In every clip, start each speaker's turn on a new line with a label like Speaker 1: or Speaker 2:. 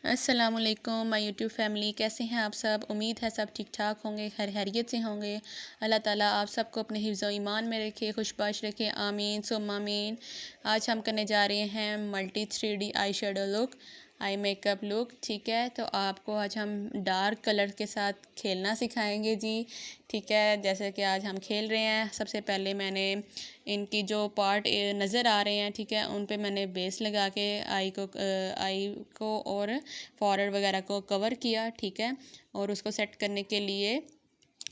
Speaker 1: अस्सलामुअलैकुम my YouTube family, कैसे हैं आप सब। उम्मीद है सब ठीक ठाक होंगे, खैरियत से होंगे। अल्लाह ताला आप सबको अपने हिफ्ज़ ईमान में रखे, खुशबाश रखे, आमीन सुम्मा आमीन। आज हम करने जा रहे हैं multi 3D eye shadow look, eye makeup look. ठीक है, तो आपको आज हम डार्क कलर के साथ खेलना सिखाएंगे जी। ठीक है, जैसे कि आज हम खेल रहे हैं। सबसे पहले मैंने इनकी जो पार्ट नज़र आ रहे हैं, ठीक है, उन पे मैंने बेस लगा के आई को और फॉरहेड वगैरह को कवर किया। ठीक है, और उसको सेट करने के लिए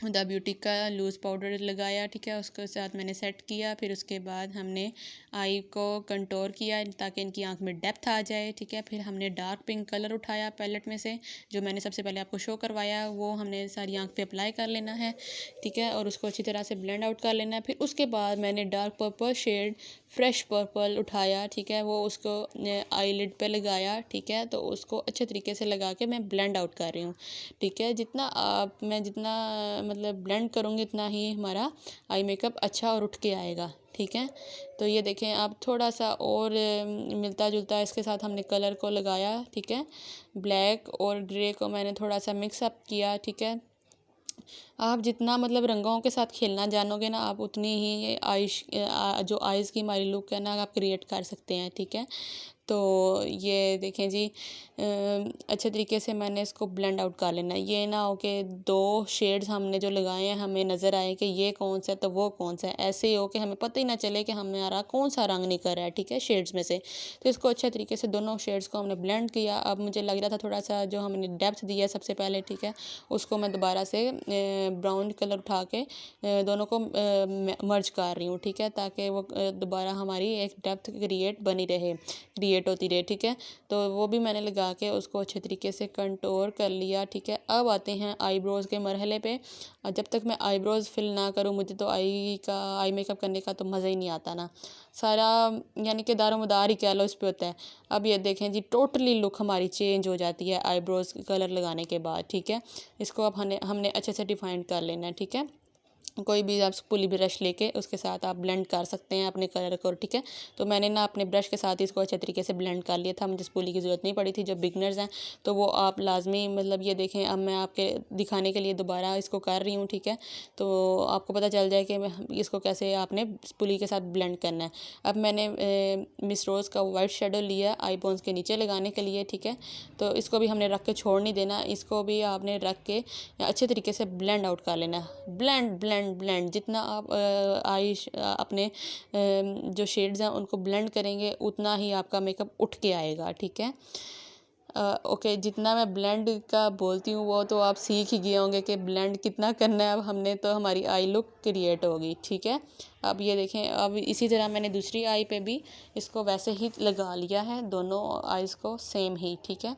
Speaker 1: हुदा ब्यूटी का लूज़ पाउडर लगाया। ठीक है, उसके साथ मैंने सेट किया। फिर उसके बाद हमने आई को कंटोर किया ताकि इनकी आंख में डेप्थ आ जाए। ठीक है, फिर हमने डार्क पिंक कलर उठाया पैलेट में से, जो मैंने सबसे पहले आपको शो करवाया, वो हमने सारी आंख पे अप्लाई कर लेना है। ठीक है, और उसको अच्छी तरह से ब्लेंड आउट कर लेना है। फिर उसके बाद मैंने dark purple shade, fresh purple उठाया। ठीक है, वो उसको आई लिड पे लगाया। ठीक है, तो उसको अच्छे तरीके से लगा के मैं ब्लेंड आउट कर रही हूँ। ठीक है, मैं जितना मतलब ब्लेंड करूँगी उतना ही हमारा आई मेकअप अच्छा और उठ के आएगा। ठीक है, तो ये देखें आप, थोड़ा सा और मिलता जुलता इसके साथ हमने कलर को लगाया। ठीक है, ब्लैक और ग्रे को मैंने थोड़ा सा मिक्स अप किया। ठीक है, आप जितना मतलब रंगों के साथ खेलना जानोगे ना, आप उतनी ही जो आइज़ की हमारी लुक है ना, आप क्रिएट कर सकते हैं। ठीक है, तो ये देखें जी, अच्छे तरीके से मैंने इसको ब्लेंड आउट कर लेना है। ये ना हो कि दो शेड्स हमने जो लगाए हैं हमें नज़र आए कि ये कौन सा है तो वो कौन सा है, ऐसे ही हो कि हमें पता ही ना चले कि हमारा कौन सा रंग निकल रहा है। ठीक है, शेड्स में से। तो इसको अच्छे तरीके से दोनों शेड्स को हमने ब्लेंड किया। अब मुझे लग रहा था थोड़ा सा जो हमने डेप्थ दिया सबसे पहले, ठीक है, उसको मैं दोबारा से ब्राउन कलर उठा के दोनों को मर्ज कर रही हूँ। ठीक है, ताकि वो दोबारा हमारी एक डेप्थ क्रिएट होती रहे। ठीक है, तो वो भी मैंने लगा के उसको अच्छे तरीके से कंटोर कर लिया। ठीक है, अब आते हैं आईब्रोज़ के मरहले पे। जब तक मैं आईब्रोज़ फिल ना करूँ, मुझे तो आई मेकअप करने का तो मज़ा ही नहीं आता ना। सारा यानी कि दारोमदार ही कह लो इस पे होता है। अब ये देखें जी, टोटली लुक हमारी चेंज हो जाती है आईब्रोज़ कलर लगाने के बाद। ठीक है, इसको अब हमने अच्छे से डिफाइन कर लेना है। ठीक है, कोई भी आप स्पूली ब्रश लेके उसके साथ आप ब्लेंड कर सकते हैं अपने कलर को। ठीक है, तो मैंने ना अपने ब्रश के साथ ही इसको अच्छे तरीके से ब्लेंड कर लिया था, मुझे स्पूली की ज़रूरत नहीं पड़ी थी। जो बिगनर्स हैं तो वो आप लाजमी मतलब ये देखें, अब मैं आपके दिखाने के लिए दोबारा इसको कर रही हूँ। ठीक है, तो आपको पता चल जाए कि इसको कैसे आपने स्पूली के साथ ब्लेंड करना है। अब मैंने मिस रोज़ का वाइट शेडो लिया आई बोन्स के नीचे लगाने के लिए। ठीक है, तो इसको भी हमने रख के छोड़ नहीं देना, इसको भी आपने रख के अच्छे तरीके से ब्लेंड आउट कर लेना है। ब्लेंड ब्लेंड ब्लेंड जितना आप अपने जो शेड्स हैं उनको ब्लेंड करेंगे उतना ही आपका मेकअप उठ के आएगा। ठीक है, ओके, जितना मैं ब्लेंड का बोलती हूँ वो तो आप सीख ही गए होंगे कि ब्लेंड कितना करना है। अब हमने तो हमारी आई लुक क्रिएट होगी। ठीक है, अब ये देखें, अब इसी तरह मैंने दूसरी आई पे भी इसको वैसे ही लगा लिया है, दोनों आईज़ को सेम ही। ठीक है,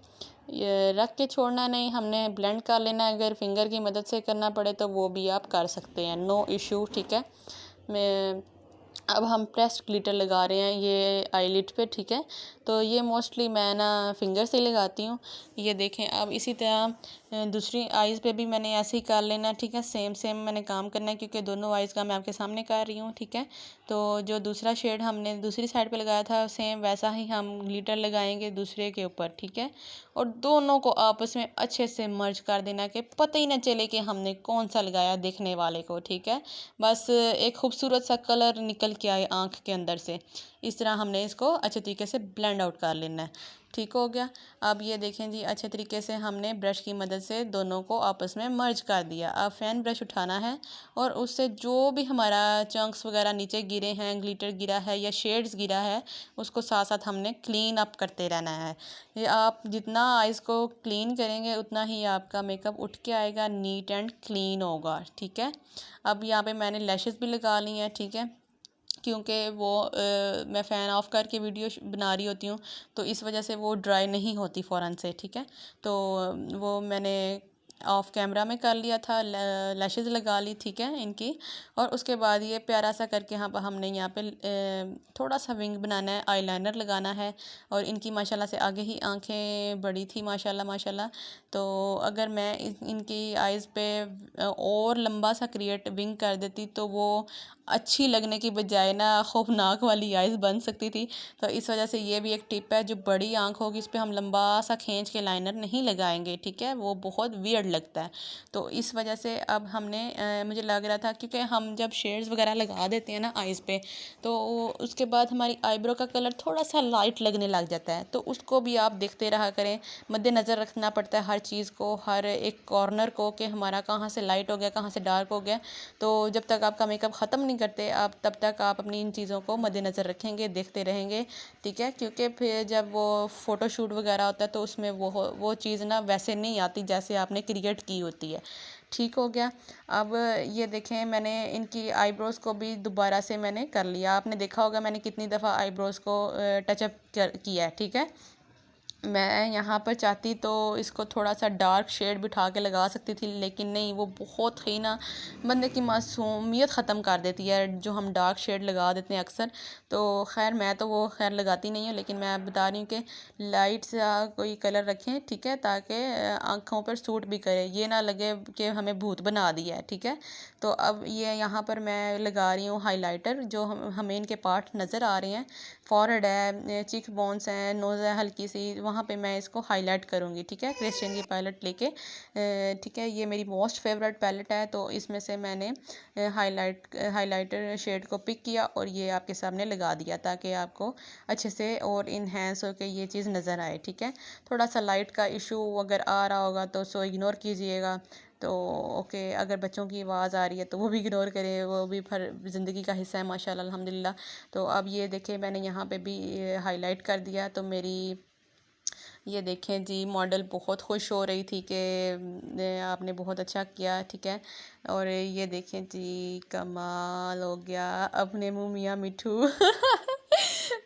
Speaker 1: ये रख के छोड़ना नहीं, हमने ब्लेंड कर लेना है। अगर फिंगर की मदद से करना पड़े तो वो भी आप कर सकते हैं, नो इशू। ठीक है, मैं अब हम प्रेस्ड ग्लिटर लगा रहे हैं ये आईलिड पे। ठीक है, तो ये मोस्टली मैं ना फिंगर से ही लगाती हूँ। ये देखें, अब इसी तरह दूसरी आइज़ पे भी मैंने ऐसे ही कर लेना। ठीक है, सेम सेम मैंने काम करना है क्योंकि दोनों आइज़ का मैं आपके सामने कर रही हूँ। ठीक है, तो जो दूसरा शेड हमने दूसरी साइड पे लगाया था सेम वैसा ही हम ग्लिटर लगाएंगे दूसरे के ऊपर। ठीक है, और दोनों को आपस में अच्छे से मर्ज कर देना कि पता ही ना चले कि हमने कौन सा लगाया देखने वाले को। ठीक है, बस एक खूबसूरत सा कलर निकल के आए आँख के अंदर से। इस तरह हमने इसको अच्छे तरीके से ब्लेंड आउट कर लेना है। ठीक हो गया। अब ये देखें जी, अच्छे तरीके से हमने ब्रश की मदद से दोनों को आपस में मर्ज कर दिया। अब फैन ब्रश उठाना है और उससे जो भी हमारा चंक्स वगैरह नीचे गिरे हैं, ग्लिटर गिरा है या शेड्स गिरा है, उसको साथ साथ हमने क्लीन अप करते रहना है। ये आप जितना आइज़ को क्लीन करेंगे उतना ही आपका मेकअप उठ के आएगा, नीट एंड क्लीन होगा। ठीक है, अब यहाँ पे मैंने लैशेस भी लगा ली हैं। ठीक है, क्योंकि वो मैं फ़ैन ऑफ करके वीडियो बना रही होती हूँ तो इस वजह से वो ड्राई नहीं होती फ़ौरन से। ठीक है, तो वो मैंने ऑफ कैमरा में कर लिया था, लैशेज़ लगा ली, ठीक है इनकी। और उसके बाद ये प्यारा सा करके हमने यहाँ पे थोड़ा सा विंग बनाना है, आईलाइनर लगाना है। और इनकी माशाल्लाह से आगे ही आंखें बड़ी थी माशाल्लाह माशाल्लाह। तो अगर मैं इनकी आइज़ पे और लंबा सा क्रिएट विंग कर देती तो वो अच्छी लगने की बजाय ना खौफनाक वाली आइज़ बन सकती थी। तो इस वजह से ये भी एक टिप है, जो बड़ी आंख होगी इस पर हम लंबा सा खींच के लाइनर नहीं लगाएंगे, ठीक है, वो बहुत वियर्ड लगता है। तो इस वजह से अब हमने मुझे लग रहा था क्योंकि हम जब शेड्स वगैरह लगा देते हैं ना आइज़ पे, तो उसके बाद हमारी आईब्रो का कलर थोड़ा सा लाइट लगने लग जाता है। तो उसको भी आप देखते रहा करें, मद्देनज़र रखना पड़ता है हर चीज़ को, हर एक कॉर्नर को, कि हमारा कहाँ से लाइट हो गया कहाँ से डार्क हो गया। तो जब तक आपका मेकअप ख़त्म नहीं करते आप, तब तक आप अपनी इन चीज़ों को मद्देनज़र रखेंगे, देखते रहेंगे, ठीक है। क्योंकि फिर जब वो फ़ोटोशूट वगैरह होता है तो उसमें वो चीज़ ना वैसे नहीं आती जैसे आपने क्रिएट की होती है। ठीक हो गया। अब ये देखें, मैंने इनकी आईब्रोज़ को भी दोबारा से मैंने कर लिया। आपने देखा होगा मैंने कितनी दफ़ा आईब्रोज़ को टचअप किया है, ठीक है। मैं यहाँ पर चाहती तो इसको थोड़ा सा डार्क शेड बिठा के लगा सकती थी, लेकिन नहीं, वो बहुत ही ना बंदे की मासूमियत ख़त्म कर देती है जो हम डार्क शेड लगा देते हैं अक्सर। तो खैर मैं तो वो खैर लगाती नहीं हूँ, लेकिन मैं बता रही हूँ कि लाइट सा कोई कलर रखें, ठीक है, ताकि आँखों पर सूट भी करे, ये ना लगे कि हमें भूत बना दिया है, ठीक है। तो अब ये यहाँ पर मैं लगा रही हूँ हाइलाइटर, जो हमें इनके पार्ट नज़र आ रहे हैं। फॉरहेड है, चीक बोन्स हैं, नोज़ है हल्की सी, वहाँ पे मैं इसको हाईलाइट करूँगी, ठीक है, क्रिश्चियन की पैलेट लेके, ठीक है। ये मेरी मोस्ट फेवरेट पैलेट है, तो इसमें से मैंने हाइलाइटर शेड को पिक किया और ये आपके सामने लगा दिया, ताकि आपको अच्छे से और इन्हेंस होकर ये चीज़ नज़र आए, ठीक है। थोड़ा सा लाइट का इशू अगर आ रहा होगा तो उसको इग्नोर कीजिएगा। तो ओके, अगर बच्चों की आवाज़ आ रही है तो वो भी इग्नोर करें, वो भी फिर ज़िंदगी का हिस्सा है माशाल्लाह अल्हम्दुलिल्लाह। तो अब ये देखें, मैंने यहाँ पे भी हाईलाइट कर दिया। तो मेरी ये देखें जी, मॉडल बहुत खुश हो रही थी कि आपने बहुत अच्छा किया, ठीक है। और ये देखें जी, कमाल हो गया, अपने मुँह मियाँ मिठू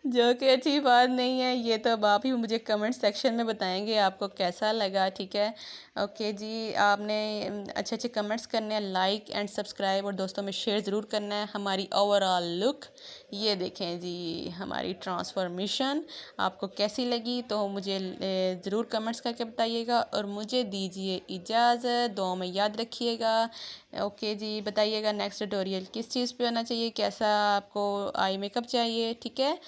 Speaker 1: जो कि अच्छी बात नहीं है। ये तो अब आप ही मुझे कमेंट सेक्शन में बताएंगे आपको कैसा लगा, ठीक है। ओके जी, आपने अच्छे अच्छे कमेंट्स करने हैं, लाइक एंड सब्सक्राइब और दोस्तों में शेयर ज़रूर करना है। हमारी ओवरऑल लुक ये देखें जी, हमारी ट्रांसफॉर्मेशन आपको कैसी लगी, तो मुझे ज़रूर कमेंट्स करके बताइएगा। और मुझे दीजिए इजाज़त, दुआ में याद रखिएगा। ओके जी, बताइएगा नेक्स्ट ट्यूटोरियल किस चीज़ पे होना चाहिए, कैसा आपको आई मेकअप चाहिए, ठीक है।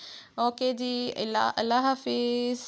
Speaker 1: ओके जी, अल्लाह हाफिज़।